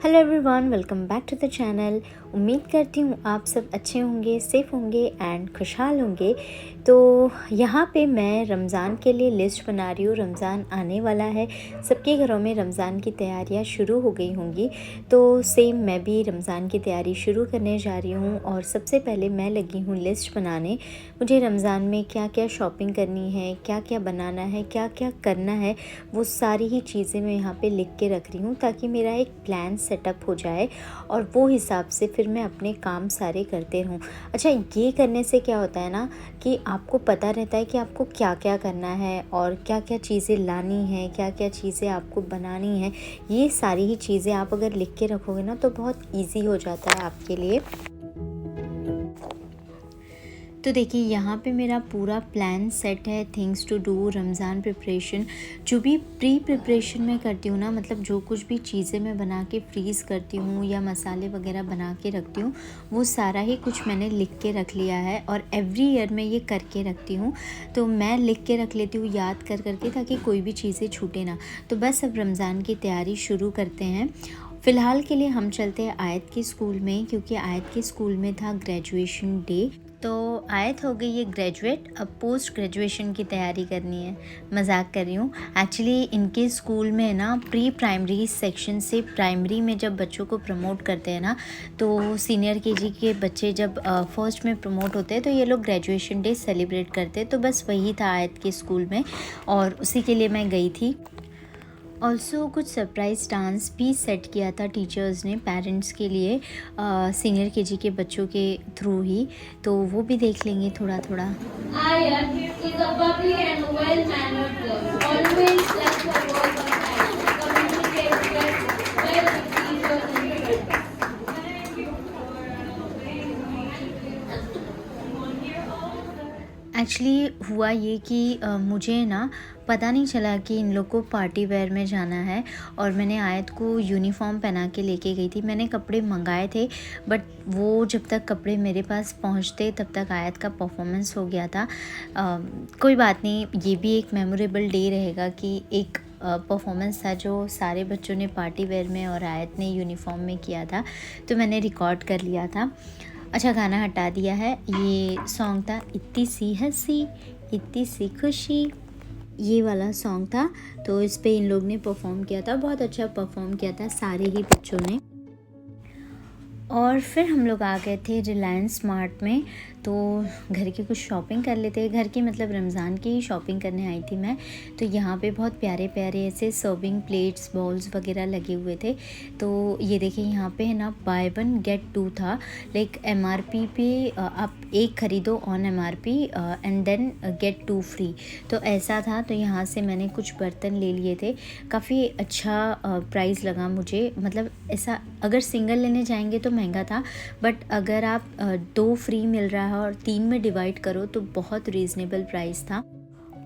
Hello everyone, welcome back to the channel. उम्मीद करती हूँ आप सब अच्छे होंगे, सेफ़ होंगे एंड खुशहाल होंगे। तो यहाँ पे मैं रमज़ान के लिए लिस्ट बना रही हूँ। रमज़ान आने वाला है, सबके घरों में रमज़ान की तैयारियाँ शुरू हो गई होंगी। तो सेम मैं भी रमज़ान की तैयारी शुरू करने जा रही हूँ और सबसे पहले मैं लगी हूँ लिस्ट बनाने। मुझे रमज़ान में क्या क्या शॉपिंग करनी है, क्या क्या बनाना है, क्या क्या करना है, वो सारी ही चीज़ें मैं यहाँ पे लिख के रख रही हूँ ताकि मेरा एक प्लान सेटअप हो जाए और वो हिसाब से फिर मैं अपने काम सारे करते रहूँ। अच्छा, ये करने से क्या होता है ना कि आपको पता रहता है कि आपको क्या क्या करना है और क्या क्या चीज़ें लानी है, क्या क्या चीज़ें आपको बनानी है। ये सारी ही चीज़ें आप अगर लिख के रखोगे ना तो बहुत ईजी हो जाता है आपके लिए। तो देखिए, यहाँ पे मेरा पूरा प्लान सेट है, things to do, Ramzan preparation. जो भी प्री प्रिपरेशन मैं करती हूँ ना, मतलब जो कुछ भी चीज़ें मैं बना के फ्रीज़ करती हूँ या मसाले वगैरह बना के रखती हूँ, वो सारा ही कुछ मैंने लिख के रख लिया है और एवरी ईयर मैं ये करके रखती हूँ। तो मैं लिख के रख लेती हूँ याद कर करके, ताकि कोई भी चीज़ें छूटे ना। तो बस अब रमज़ान की तैयारी शुरू करते हैं। फ़िलहाल के लिए हम चलते हैं आयत के स्कूल में, क्योंकि आयत के स्कूल में था ग्रेजुएशन डे। तो आयत हो गई है ग्रेजुएट, अब पोस्ट ग्रेजुएशन की तैयारी करनी है। मजाक कर रही हूँ। एक्चुअली इनके स्कूल में ना प्री प्राइमरी सेक्शन से प्राइमरी में जब बच्चों को प्रमोट करते हैं ना, तो सीनियर केजी के बच्चे जब फर्स्ट में प्रमोट होते हैं तो ये लोग ग्रेजुएशन डे सेलिब्रेट करते हैं। तो बस वही था आयत के स्कूल में और उसी के लिए मैं गई थी। ऑल्सो कुछ सरप्राइज़ डांस भी सेट किया था टीचर्स ने पेरेंट्स के लिए, सीनियर केजी के बच्चों के थ्रू ही। तो वो भी देख लेंगे थोड़ा थोड़ा। Ayat is a bubbly and well-mannered girl, always lets her work on time, communicates well with teachers and friends. Actually हुआ ये कि मुझे ना पता नहीं चला कि इन लोग को पार्टी वेयर में जाना है और मैंने आयत को यूनिफॉर्म पहना के लेके गई थी। मैंने कपड़े मंगाए थे, बट वो जब तक कपड़े मेरे पास पहुंचते तब तक आयत का परफॉर्मेंस हो गया था। कोई बात नहीं, ये भी एक मेमोरेबल डे रहेगा कि एक परफॉर्मेंस था जो सारे बच्चों ने पार्टी वेयर में और आयत ने यूनिफॉर्म में किया था, तो मैंने रिकॉर्ड कर लिया था। अच्छा, गाना हटा दिया है। ये सॉन्ग था इतनी सी हंसी इतनी सी खुशी, ये वाला सॉन्ग था। तो इस पे इन लोग ने परफॉर्म किया था, बहुत अच्छा परफॉर्म किया था सारे ही बच्चों ने। और फिर हम लोग आ गए थे रिलायंस स्मार्ट में। तो घर की कुछ शॉपिंग कर लेते हैं, घर की मतलब रमज़ान की ही शॉपिंग करने आई थी मैं। तो यहाँ पे बहुत प्यारे प्यारे ऐसे सर्विंग प्लेट्स, बाउल्स वगैरह लगे हुए थे। तो ये देखिए, यहाँ पे है ना बाय वन गेट टू था। लाइक MRP पे आप एक ख़रीदो on MRP and then get two free, तो ऐसा था। तो यहाँ से मैंने कुछ बर्तन ले लिए थे, काफ़ी अच्छा प्राइस लगा मुझे। मतलब ऐसा अगर सिंगल लेने जाएंगे तो महंगा था, बट अगर आप 2 फ्री मिल रहा है और 3 में डिवाइड करो तो बहुत रीज़नेबल प्राइस था।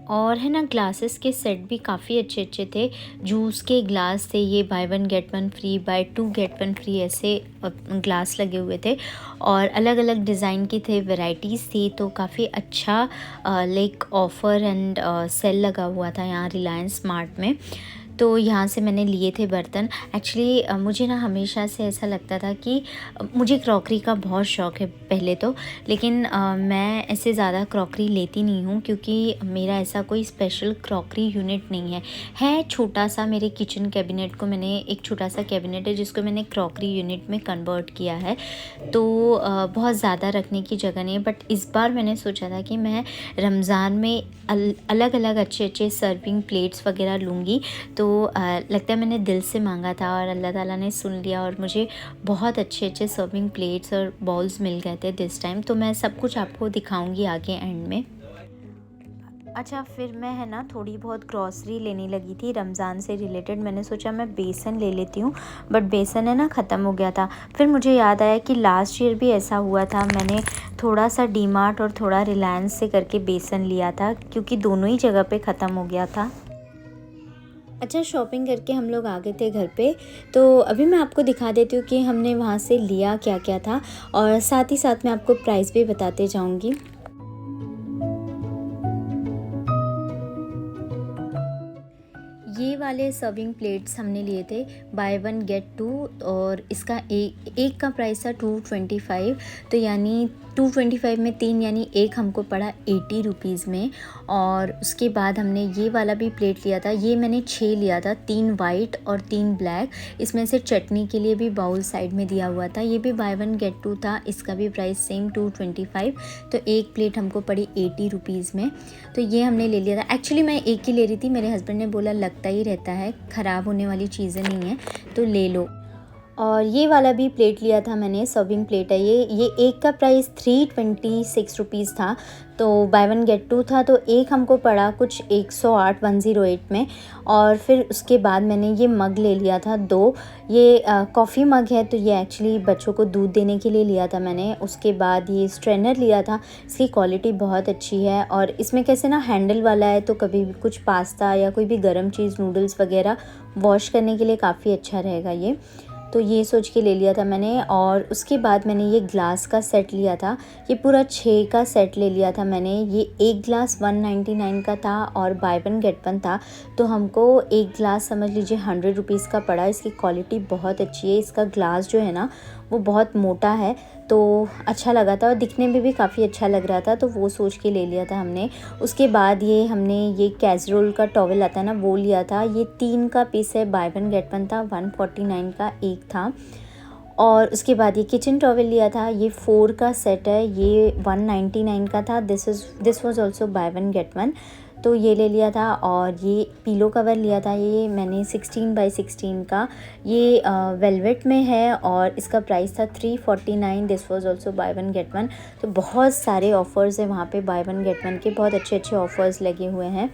और है ना, ग्लासेस के सेट भी काफ़ी अच्छे अच्छे थे। जूस के ग्लास थे, ये buy one get one free, buy two get one free, ऐसे ग्लास लगे हुए थे और अलग अलग डिज़ाइन की थे, वैरायटीज़ थी। तो काफ़ी अच्छा लाइक ऑफ़र एंड सेल लगा हुआ था यहाँ रिलायंस स्मार्ट में। तो यहाँ से मैंने लिए थे बर्तन। एक्चुअली मुझे ना हमेशा से ऐसा लगता था कि मुझे क्रॉकरी का बहुत शौक़ है पहले तो, लेकिन मैं ऐसे ज़्यादा क्रॉकरी लेती नहीं हूँ क्योंकि मेरा ऐसा कोई स्पेशल क्रॉकरी यूनिट नहीं है छोटा सा। मेरे किचन कैबिनेट को मैंने, एक छोटा सा कैबिनेट है जिसको मैंने क्रॉकरी यूनिट में कन्वर्ट किया है। तो बहुत ज़्यादा रखने की जगह नहीं है, बट इस बार मैंने सोचा था कि मैं रमज़ान में अलग अलग अच्छे अच्छे सर्विंग प्लेट्स वगैरह लूँगी। तो लगता है मैंने दिल से मांगा था और अल्लाह ताला ने सुन लिया और मुझे बहुत अच्छे अच्छे सर्विंग प्लेट्स और बाउल्स मिल गए थे दिस टाइम। तो मैं सब कुछ आपको दिखाऊंगी आगे एंड में। अच्छा, फिर मैं है ना थोड़ी बहुत ग्रॉसरी लेने लगी थी रमज़ान से रिलेटेड। मैंने सोचा मैं बेसन ले लेती हूँ, बट बेसन है ना ख़त्म हो गया था। फिर मुझे याद आया कि लास्ट ईयर भी ऐसा हुआ था, मैंने थोड़ा सा डीमार्ट और थोड़ा रिलायंस से करके बेसन लिया था क्योंकि दोनों ही जगह पे ख़त्म हो गया था। अच्छा, शॉपिंग करके हम लोग आ गए थे घर पे। तो अभी मैं आपको दिखा देती हूँ कि हमने वहाँ से लिया क्या क्या था और साथ ही साथ मैं आपको प्राइस भी बताते जाऊँगी। ये ये वाले सर्विंग प्लेट्स हमने लिए थे बाय वन गेट टू, और इसका एक का प्राइस था 225, तो यानी 225 में 3 यानी एक हमको पड़ा 80 रुपीज़ में। और उसके बाद हमने ये वाला भी प्लेट लिया था, ये मैंने 6 लिया था, 3 वाइट और 3 ब्लैक। इसमें से चटनी के लिए भी बाउल साइड में दिया हुआ था। ये भी बाय वन गेट टू था, इसका भी प्राइस सेम 225, तो एक प्लेट हमको पड़ी 80 रुपीज़ में। तो ये हमने ले लिया था। एक्चुअली मैं एक ही ले रही थी, मेरे हस्बैंड ने बोला लगता ही रहता है, ख़राब होने वाली चीज़ें नहीं हैं तो ले लो। और ये वाला भी प्लेट लिया था मैंने, सर्विंग प्लेट है ये एक का प्राइस 326 रुपीज़ था, तो बाय वन गेट टू था, तो एक हमको पड़ा कुछ 108 में। और फिर उसके बाद मैंने ये मग ले लिया था 2, ये कॉफ़ी मग है, तो ये एक्चुअली बच्चों को दूध देने के लिए लिया था मैंने। उसके बाद ये स्ट्रेनर लिया था, इसकी क्वालिटी बहुत अच्छी है, और इसमें कैसे ना हैंडल वाला है, तो कभी भी कुछ पास्ता या कोई भी गर्म चीज़ नूडल्स वगैरह वॉश करने के लिए काफ़ी अच्छा रहेगा ये, तो ये सोच के ले लिया था मैंने। और उसके बाद मैंने ये ग्लास का सेट लिया था, ये पूरा 6 का सेट ले लिया था मैंने। ये एक ग्लास 199 का था और बाय वन गेट वन था, तो हमको एक ग्लास समझ लीजिए 100 रुपीज़ का पड़ा। इसकी क्वालिटी बहुत अच्छी है, इसका ग्लास जो है ना वो बहुत मोटा है, तो अच्छा लगा था और दिखने में भी काफ़ी अच्छा लग रहा था, तो वो सोच के ले लिया था हमने। उसके बाद हमने ये कैसरोल का टॉवल आता है ना, वो लिया था। ये 3 का पीस है, बाय वन गेट वन था, 149 का एक था। और उसके बाद ये किचन टॉवल लिया था, ये 4 का सेट है, ये 199 का था। This was also by one get one, तो ये ले लिया था। और ये पिलो कवर लिया था, ये मैंने 16 बाई 16 का, ये वेलवेट में है और इसका प्राइस था 349। This was also by one get one. तो बहुत सारे ऑफ़र्स हैं वहाँ पे, बाय वन गेट वन के बहुत अच्छे अच्छे ऑफ़र्स लगे हुए हैं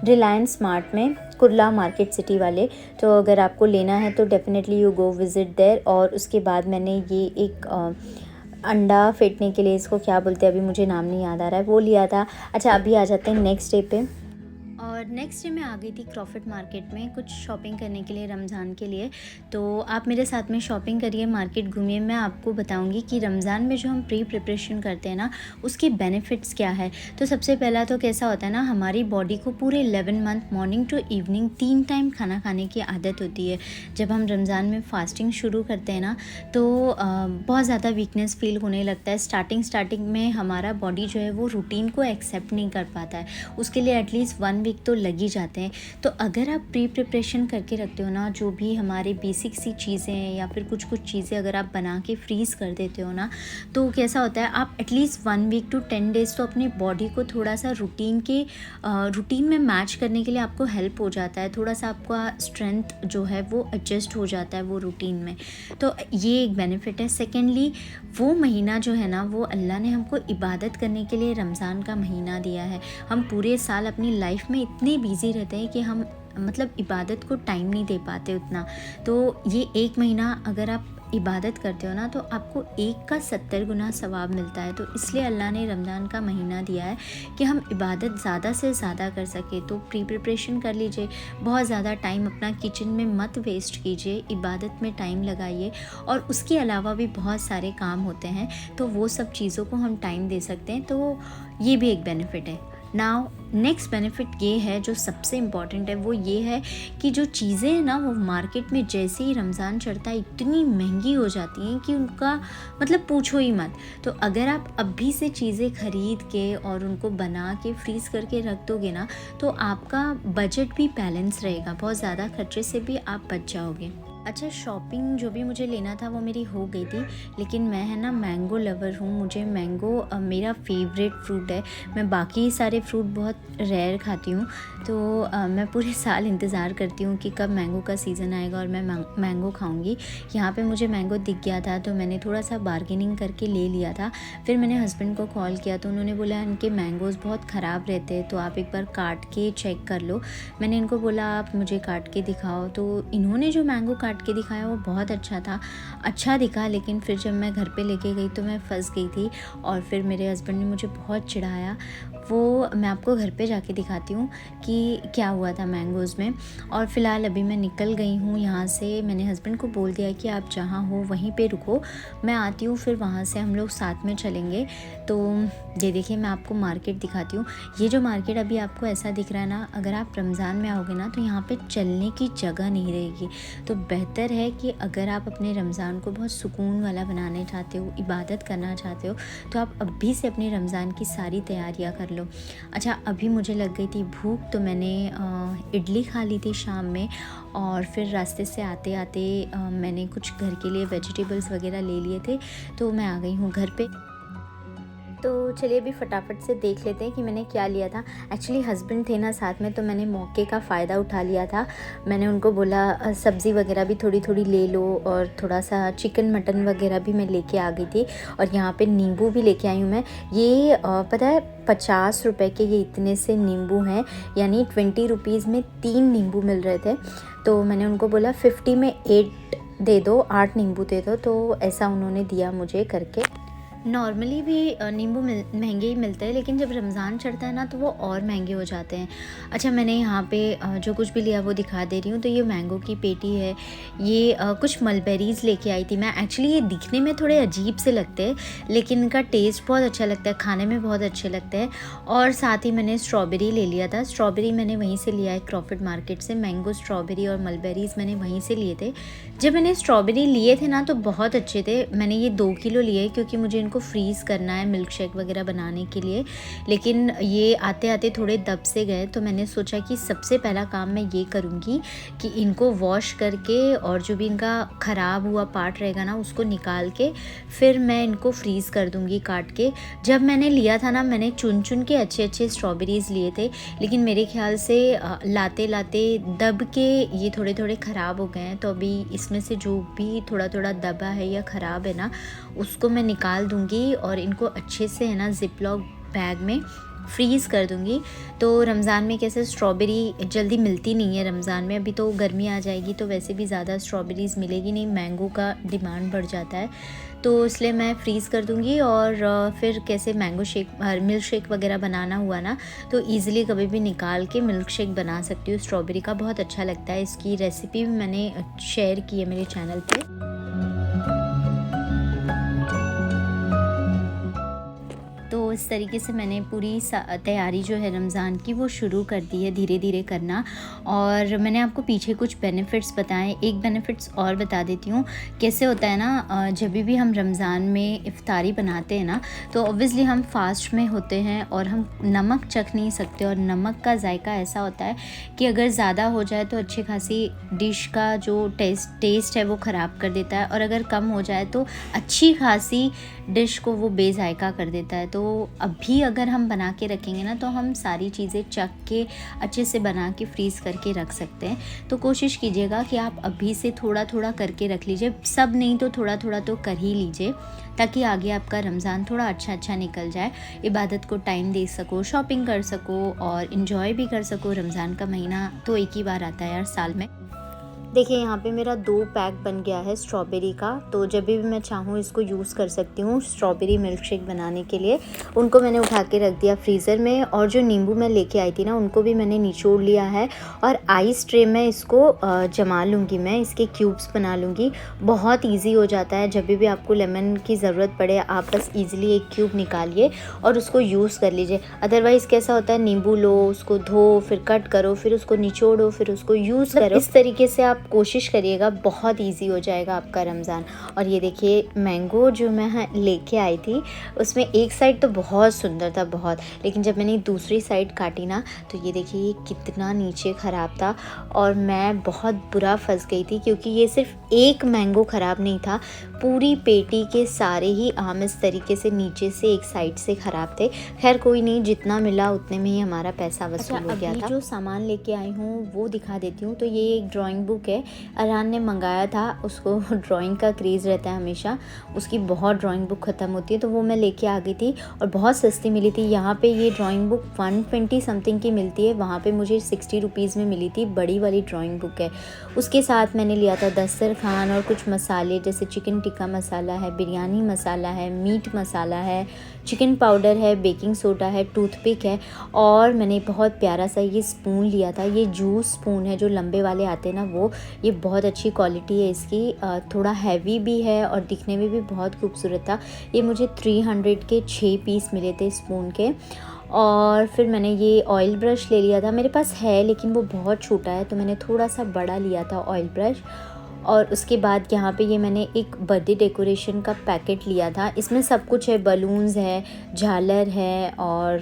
रिलायंस स्मार्ट में, कुर्ला मार्केट सिटी वाले। तो अगर आपको लेना है तो definitely you go visit there. और उसके बाद मैंने ये एक अंडा फेंटने के लिए, इसको क्या बोलते हैं अभी मुझे नाम नहीं याद आ रहा है, वो लिया था। अच्छा, अभी आ जाते हैं नेक्स्ट डे पे। और नेक्स्ट डे मैं आ गई थी क्रॉफर्ड मार्केट में कुछ शॉपिंग करने के लिए रमज़ान के लिए। तो आप मेरे साथ में शॉपिंग करिए, मार्केट घूमिए। मैं आपको बताऊंगी कि रमज़ान में जो हम प्री प्रिपरेशन करते हैं ना, उसके बेनिफिट्स क्या है। तो सबसे पहला तो कैसा होता है ना, हमारी बॉडी को पूरे 11 month morning to evening 3 time खाना खाने की आदत होती है। जब हम रमज़ान में फ़ास्टिंग शुरू करते हैं ना, तो बहुत ज़्यादा वीकनेस फील होने लगता है। स्टार्टिंग में हमारा बॉडी जो है वो रूटीन को एक्सेप्ट नहीं कर पाता है, उसके लिए एटलीस्ट 1 वीक तो लग ही जाते हैं। तो अगर आप प्री प्रिपरेशन करके रखते हो ना, जो भी हमारे बेसिक सी चीज़ें हैं या फिर कुछ चीज़ें अगर आप बना के फ्रीज़ कर देते हो ना, तो कैसा होता है, आप एटलीस्ट 1 वीक टू 10 डेज़ तो अपनी बॉडी को थोड़ा सा रूटीन में मैच करने के लिए आपको हेल्प हो जाता है। थोड़ा सा आपका स्ट्रेंथ जो है वो एडजस्ट हो जाता है वो रूटीन में, तो ये एक बेनिफिट है। सेकेंडली, वो महीना जो है ना, वो अल्लाह ने हमको इबादत करने के लिए रमज़ान का महीना दिया है। हम पूरे साल अपनी लाइफ में इतने बिज़ी रहते हैं कि हम मतलब इबादत को टाइम नहीं दे पाते उतना। तो ये एक महीना अगर आप इबादत करते हो ना, तो आपको एक का 70 गुना सवाब मिलता है। तो इसलिए अल्लाह ने रमज़ान का महीना दिया है कि हम इबादत ज़्यादा से ज़्यादा कर सके। तो प्री प्रिपरेशन कर लीजिए, बहुत ज़्यादा टाइम अपना किचन में मत वेस्ट कीजिए, इबादत में टाइम लगाइए। और उसके अलावा भी बहुत सारे काम होते हैं, तो वो सब चीज़ों को हम टाइम दे सकते हैं, तो ये भी एक बेनिफिट है। नाउ नेक्स्ट बेनिफिट ये है जो सबसे इम्पॉर्टेंट है, वो ये है कि जो चीज़ें हैं ना, वो मार्केट में जैसे ही रमज़ान चढ़ता है इतनी महंगी हो जाती हैं कि उनका मतलब पूछो ही मत। तो अगर आप अभी से चीज़ें ख़रीद के और उनको बना के फ्रीज़ करके रख दोगे ना, तो आपका बजट भी बैलेंस रहेगा, बहुत ज़्यादा खर्चे से भी आप बच जाओगे। अच्छा, शॉपिंग जो भी मुझे लेना था वो मेरी हो गई थी, लेकिन मैं है ना मैंगो लवर हूँ, मुझे मैंगो मेरा फेवरेट फ्रूट है। मैं बाकी सारे फ्रूट बहुत रेयर खाती हूँ, तो मैं पूरे साल इंतज़ार करती हूँ कि कब मैंगो का सीज़न आएगा और मैं मैंगो खाऊंगी। यहाँ पे मुझे मैंगो दिख गया था, तो मैंने थोड़ा सा बार्गेनिंग करके ले लिया था। फिर मैंने हस्बैंड को कॉल किया, तो उन्होंने बोला इनके मैंगोज़ बहुत ख़राब रहते हैं, तो आप एक बार काट के चेक कर लो। मैंने इनको बोला आप मुझे काट के दिखाओ, तो इन्होंने जो मैंगो काट के दिखाया वो बहुत अच्छा दिखा। लेकिन फिर जब मैं घर पे लेके गई तो मैं फंस गई थी, और फिर मेरे हस्बैंड ने मुझे बहुत चिढ़ाया। वो मैं आपको घर पे जाके दिखाती हूँ कि क्या हुआ था मैंगोज़ में। और फ़िलहाल अभी मैं निकल गई हूँ यहाँ से। मैंने हस्बैंड को बोल दिया कि आप जहाँ हो वहीं पे रुको, मैं आती हूँ, फिर वहाँ से हम लोग साथ में चलेंगे। तो ये देखिए मैं आपको मार्केट दिखाती हूँ। ये जो मार्केट अभी आपको ऐसा दिख रहा है ना, अगर आप रमज़ान में आओगे ना तो यहाँ पे चलने की जगह नहीं रहेगी। तो बेहतर है कि अगर आप अपने रमज़ान को बहुत सुकून वाला बनाने चाहते हो, इबादत करना चाहते हो, तो आप अभी से अपने रमज़ान की सारी तैयारियाँ कर लो। अच्छा, अभी मुझे लग गई थी भूख, तो मैंने इडली खा ली थी शाम में। और फिर रास्ते से आते आते मैंने कुछ घर के लिए वेजिटेबल्स वगैरह ले लिए थे, तो मैं आ गई हूँ घर पे। तो चलिए अभी फटाफट से देख लेते हैं कि मैंने क्या लिया था। एक्चुअली हस्बैंड थे ना साथ में, तो मैंने मौके का फ़ायदा उठा लिया था। मैंने उनको बोला सब्ज़ी वगैरह भी थोड़ी थोड़ी ले लो, और थोड़ा सा चिकन मटन वगैरह भी मैं लेके आ गई थी। और यहाँ पे नींबू भी लेके आई हूँ मैं। ये पता है 50 रुपए के ये इतने से नींबू हैं, यानी 20 रुपीज़ में 3 नींबू मिल रहे थे। तो मैंने उनको बोला 50 में 8 दे दो, 8 नींबू दे दो, तो ऐसा उन्होंने दिया मुझे करके। नॉर्मली भी नींबू महंगे ही मिलते हैं, लेकिन जब रमज़ान चढ़ता है ना तो वो और महंगे हो जाते हैं। अच्छा, मैंने यहाँ पे जो कुछ भी लिया वो दिखा दे रही हूँ। तो ये मैंगो की पेटी है, ये कुछ मलबेरीज़ लेके आई थी मैं। एक्चुअली ये दिखने में थोड़े अजीब से लगते हैं, लेकिन इनका टेस्ट बहुत अच्छा लगता है, खाने में बहुत अच्छे लगते हैं। और साथ ही मैंने स्ट्रॉबेरी ले लिया था। स्ट्रॉबेरी मैंने वहीं से लिया है, क्रॉफर्ड मार्केट से। मैंगो, स्ट्रॉबेरी और मलबेरीज़ मैंने वहीं से लिए थे। जब मैंने स्ट्रॉबेरी लिए थे ना तो बहुत अच्छे थे। मैंने ये 2 किलो लिए, क्योंकि मुझे इनको फ्रीज़ करना है मिल्क शेक वगैरह बनाने के लिए। लेकिन ये आते आते थोड़े दब से गए, तो मैंने सोचा कि सबसे पहला काम मैं ये करूँगी कि इनको वॉश करके, और जो भी इनका ख़राब हुआ पार्ट रहेगा ना उसको निकाल के, फिर मैं इनको फ्रीज़ कर दूँगी काट के। जब मैंने लिया था ना, मैंने चुन चुन के अच्छे अच्छे स्ट्रॉबेरीज़ लिए थे, लेकिन मेरे ख्याल से लाते लाते दब के ये थोड़े थोड़े ख़राब हो गए हैं। तो अभी इसमें से जो भी थोड़ा थोड़ा दबा है या ख़राब है ना, उसको मैं निकाल दूँगी और इनको अच्छे से है ना ज़िप-लॉक बैग में फ्रीज़ कर दूँगी। तो रमज़ान में कैसे स्ट्रॉबेरी जल्दी मिलती नहीं है रमज़ान में, अभी तो गर्मी आ जाएगी तो वैसे भी ज़्यादा स्ट्रॉबेरीज़ मिलेगी नहीं, मैंगो का डिमांड बढ़ जाता है। तो इसलिए मैं फ्रीज़ कर दूँगी। और फिर कैसे मैंगो शेक, मिल्क शेक वगैरह बनाना हुआ ना, तो ईज़िली कभी भी निकाल के मिल्क शेक बना सकती हूँ। स्ट्रॉबेरी का बहुत अच्छा लगता है। इसकी रेसिपी भी मैंने शेयर की है मेरे चैनल पे। तो इस तरीके से मैंने पूरी तैयारी जो है रमज़ान की वो शुरू कर दी है धीरे धीरे करना। और मैंने आपको पीछे कुछ बेनिफिट्स बताएं। एक बेनिफिट्स और बता देती हूँ। कैसे होता है ना, जब भी हम रमज़ान में इफ्तारी बनाते हैं ना, तो ऑब्वियसली हम फास्ट में होते हैं और हम नमक चख नहीं सकते। और नमक का जायका ऐसा होता है कि अगर ज़्यादा हो जाए तो अच्छी खासी डिश का जो टेस्ट है वो ख़राब कर देता है, और अगर कम हो जाए तो अच्छी खासी डिश को वो बेजायका कर देता है। तो अभी अगर हम बना के रखेंगे ना, तो हम सारी चीज़ें चख के अच्छे से बना के फ्रीज़ करके रख सकते हैं। तो कोशिश कीजिएगा कि आप अभी से थोड़ा थोड़ा करके रख लीजिए, सब नहीं तो थोड़ा थोड़ा तो कर ही लीजिए, ताकि आगे आपका रमज़ान थोड़ा अच्छा निकल जाए, इबादत को टाइम दे सको, शॉपिंग कर सको और इन्जॉय भी कर सको। रमज़ान का महीना तो एक ही बार आता है यार साल में। देखिए यहाँ पे मेरा 2 पैक बन गया है स्ट्रॉबेरी का। तो जब भी मैं चाहूँ इसको यूज़ कर सकती हूँ स्ट्रॉबेरी मिल्क शेक बनाने के लिए। उनको मैंने उठा के रख दिया फ्रीज़र में। और जो नींबू मैं लेके आई थी ना, उनको भी मैंने निचोड़ लिया है, और आइस ट्रे में इसको जमा लूँगी। मैं इसके क्यूब्स बना लूँगी। बहुत ईजी हो जाता है। जब भी आपको लेमन की ज़रूरत पड़े, आप बस ईज़िली एक क्यूब निकालिए और उसको यूज़ कर लीजिए। अदरवाइज़ कैसा होता है, नींबू लो, उसको धो, फिर कट करो, फिर उसको निचोड़ो, फिर उसको यूज़ करो। इस तरीके से आप कोशिश करिएगा, बहुत इजी हो जाएगा आपका रमज़ान। और ये देखिए मैंगो जो मैं लेके आई थी, उसमें एक साइड तो बहुत सुंदर था बहुत, लेकिन जब मैंने दूसरी साइड काटी ना, तो ये देखिए ये कितना नीचे ख़राब था। और मैं बहुत बुरा फंस गई थी, क्योंकि ये सिर्फ एक मैंगो ख़राब नहीं था, पूरी पेटी के सारे ही आम इस तरीके से नीचे से एक साइड से ख़राब थे। खैर कोई नहीं, जितना मिला उतने में ही हमारा पैसा वसूल हो गया था। जो सामान लेके आई हूँ वो दिखा देती हूँ। तो ये एक ड्राइंग बुक है, अरहान ने मंगाया था, उसको ड्राइंग का क्रेज़ रहता है हमेशा, उसकी बहुत ड्राइंग बुक ख़त्म होती है, तो वो मैं लेके आ गई थी और बहुत सस्ती मिली थी। यहाँ पे ये ड्राइंग बुक 120 समथिंग की मिलती है, वहाँ पे मुझे 60 रुपीज़ में मिली थी। बड़ी वाली ड्राइंग बुक है। उसके साथ मैंने लिया था दस्तरखान और कुछ मसाले, जैसे चिकन टिक्का मसाला है, बिरयानी मसाला है, मीट मसाला है, चिकन पाउडर है, बेकिंग सोडा है, टूथपिक है और मैंने बहुत प्यारा सा ये स्पून लिया था। ये जूस स्पून है जो लंबे वाले आते हैं ना वो, ये बहुत अच्छी क्वालिटी है इसकी, थोड़ा हैवी भी है और दिखने में भी बहुत खूबसूरत था। ये मुझे 300 के 6 पीस मिले थे स्पून के। और फिर मैंने ये ऑयल ब्रश ले लिया था, मेरे पास है लेकिन वो बहुत छोटा है तो मैंने थोड़ा सा बड़ा लिया था ऑयल ब्रश। और उसके बाद यहाँ पे ये मैंने एक बर्थडे डेकोरेशन का पैकेट लिया था। इसमें सब कुछ है, बलून्स है, झालर है और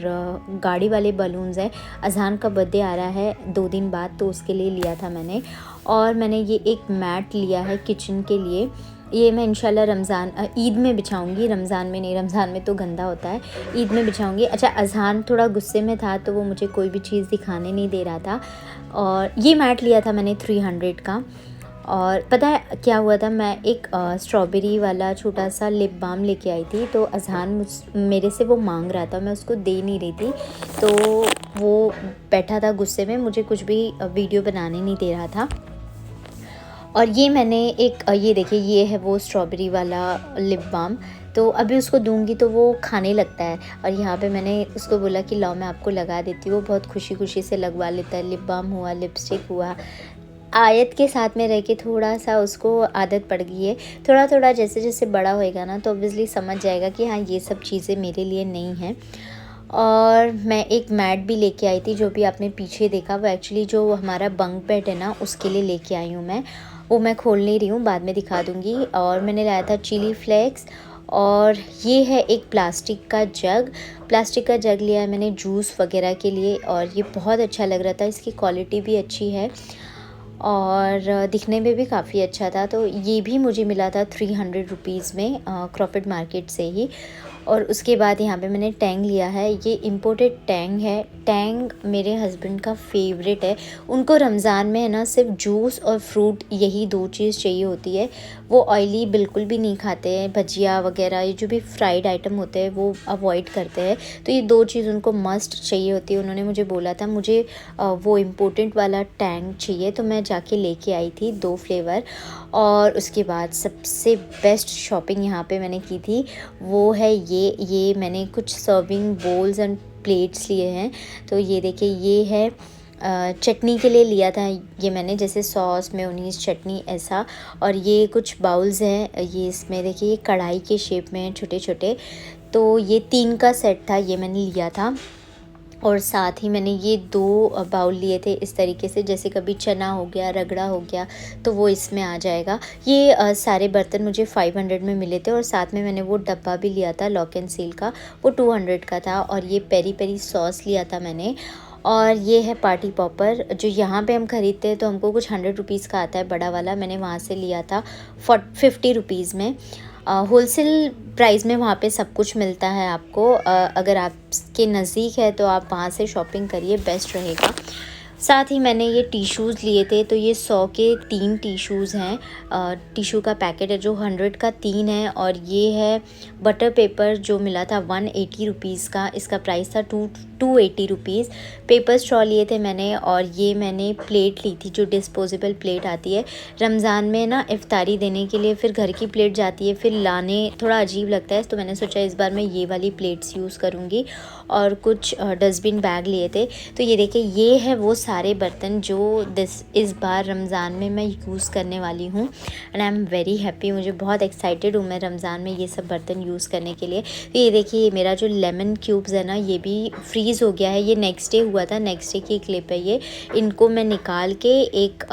गाड़ी वाले बलून्स है। अज़ान का बर्थडे आ रहा है 2 दिन बाद तो उसके लिए लिया था मैंने। और मैंने ये एक मैट लिया है किचन के लिए, ये मैं इंशाल्लाह ईद में बिछाऊंगी, रमज़ान में नहीं, रमज़ान में तो गंदा होता है, ईद में बिछाऊंगी। अच्छा, अज़ान थोड़ा गुस्से में था तो वो मुझे कोई भी चीज़ दिखाने नहीं दे रहा था। और ये मैट लिया था मैंने 300 का। और पता है क्या हुआ था, मैं एक स्ट्रॉबेरी वाला छोटा सा लिप बाम लेके आई थी तो अज़ान मेरे से वो मांग रहा था, मैं उसको दे नहीं रही थी तो वो बैठा था गुस्से में, मुझे कुछ भी वीडियो बनाने नहीं दे रहा था। और ये मैंने एक ये देखिए, ये है वो स्ट्रॉबेरी वाला लिप बाम, तो अभी उसको दूंगी तो वो खाने लगता है। और यहाँ पे मैंने उसको बोला कि लाओ मैं आपको लगा देती हूँ, बहुत खुशी खुशी से लगवा लेता है। लिप बाम हुआ, लिपस्टिक हुआ, आयत के साथ में रह के थोड़ा सा उसको आदत पड़ गई है। थोड़ा थोड़ा जैसे जैसे बड़ा होएगा ना तो ऑब्वियसली समझ जाएगा कि हाँ ये सब चीज़ें मेरे लिए नहीं हैं। और मैं एक मैट भी लेके आई थी, जो भी आपने पीछे देखा वो एक्चुअली जो हमारा बंक बेड है ना उसके लिए लेके आई हूँ मैं, वो मैं खोल नहीं रही हूँ, बाद में दिखा दूँगी। और मैंने लाया था चिली फ्लेक्स और ये है एक प्लास्टिक का जग लिया है मैंने जूस वगैरह के लिए और ये बहुत अच्छा लग रहा था, इसकी क्वालिटी भी अच्छी है और दिखने में भी काफ़ी अच्छा था। तो ये भी मुझे मिला था 300 रुपीज़ में क्रॉफर्ड मार्केट से ही। और उसके बाद यहाँ पे मैंने टैंग लिया है, ये इम्पोर्टेड टैंग है। टैंग मेरे हस्बैंड का फेवरेट है, उनको रमज़ान में है ना सिर्फ जूस और फ्रूट यही 2 चीज़ चाहिए होती है। वो ऑयली बिल्कुल भी नहीं खाते हैं, भजिया वगैरह ये जो भी फ्राइड आइटम होते हैं वो अवॉइड करते हैं, तो ये 2 चीज़ उनको मस्ट चाहिए होती है। उन्होंने मुझे बोला था मुझे वो इम्पोर्टेड वाला टैंग चाहिए, तो मैं जाके लेके आई थी 2 फ्लेवर। और उसके बाद सबसे बेस्ट शॉपिंग यहाँ पे मैंने की थी वो है ये मैंने कुछ सर्विंग बोल्स एंड प्लेट्स लिए हैं। तो ये देखिए, ये है चटनी के लिए लिया था ये मैंने, जैसे सॉस मेयोनीज़ चटनी ऐसा। और ये कुछ बाउल्स हैं, ये इसमें देखिए ये कढ़ाई के शेप में हैं छोटे छोटे, तो ये 3 का सेट था, ये मैंने लिया था। और साथ ही मैंने ये 2 बाउल लिए थे इस तरीके से, जैसे कभी चना हो गया, रगड़ा हो गया तो वो इसमें आ जाएगा। ये सारे बर्तन मुझे 500 में मिले थे। और साथ में मैंने वो डब्बा भी लिया था लॉक एंड सील का, वो 200 का था। और ये पेरी पेरी सॉस लिया था मैंने। और ये है पार्टी पॉपर, जो यहाँ पे हम ख़रीदते हैं तो हमको कुछ 100 रुपीज़ का आता है बड़ा वाला, मैंने वहाँ से लिया था 50 रुपीज़ में। होलसेल प्राइस में वहाँ पे सब कुछ मिलता है आपको। अगर आपके नज़दीक है तो आप वहाँ से शॉपिंग करिए, बेस्ट रहेगा। साथ ही मैंने ये टिश्यूज़ लिए थे, तो ये 100 के 3 टिश्यूज़ हैं। टिश्यू का पैकेट है जो 100 का 3 है। और ये है बटर पेपर जो मिला था 180 रुपीज़ का, इसका प्राइस था 280 रुपीज़। पेपर स्ट्रॉ लिए थे मैंने। और ये मैंने प्लेट ली थी जो डिस्पोजेबल प्लेट आती है रमज़ान में ना, इफ्तारी देने के लिए फिर घर की प्लेट जाती है, फिर लाने थोड़ा अजीब लगता है, तो मैंने सोचा इस बार मैं ये वाली प्लेट्स यूज़ करूँगी। और कुछ डस्टबिन बैग लिए थे। तो ये देखिए, ये है वो सारे बर्तन जो इस बार रमज़ान में मैं यूज़ करने वाली हूँ and I am very happy. मुझे बहुत एक्साइटेड हूँ मैं रमज़ान में ये सब बर्तन यूज़ करने के लिए। तो ये देखिए, मेरा जो लेमन क्यूब्स है ना ये भी फ्रीज़ हो गया है, ये नेक्स्ट डे हुआ था, नेक्स्ट डे की क्लिप है ये। इनको मैं निकाल के एक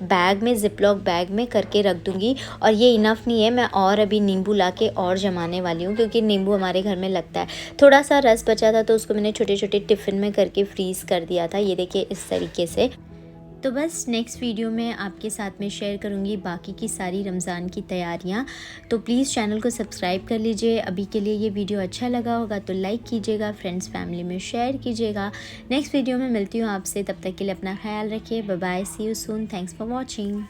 बैग में, ज़िपलॉक बैग में करके रख दूँगी। और ये इनफ नहीं है, मैं और अभी नींबू ला के और जमाने वाली हूँ, क्योंकि नींबू हमारे घर में लगता है। थोड़ा सा रस बचा था तो उसको मैंने छोटे छोटे टिफ़िन में करके फ्रीज़ कर दिया था, ये देखिए इस तरीके से। तो बस नेक्स्ट वीडियो में आपके साथ में शेयर करूँगी बाकी की सारी रमज़ान की तैयारियाँ। तो प्लीज़ चैनल को सब्सक्राइब कर लीजिए। अभी के लिए ये वीडियो अच्छा लगा होगा तो लाइक कीजिएगा, फ्रेंड्स फैमिली में शेयर कीजिएगा। नेक्स्ट वीडियो में मिलती हूँ आपसे, तब तक के लिए अपना ख्याल रखिए। Bye bye, see you soon, thanks for watching.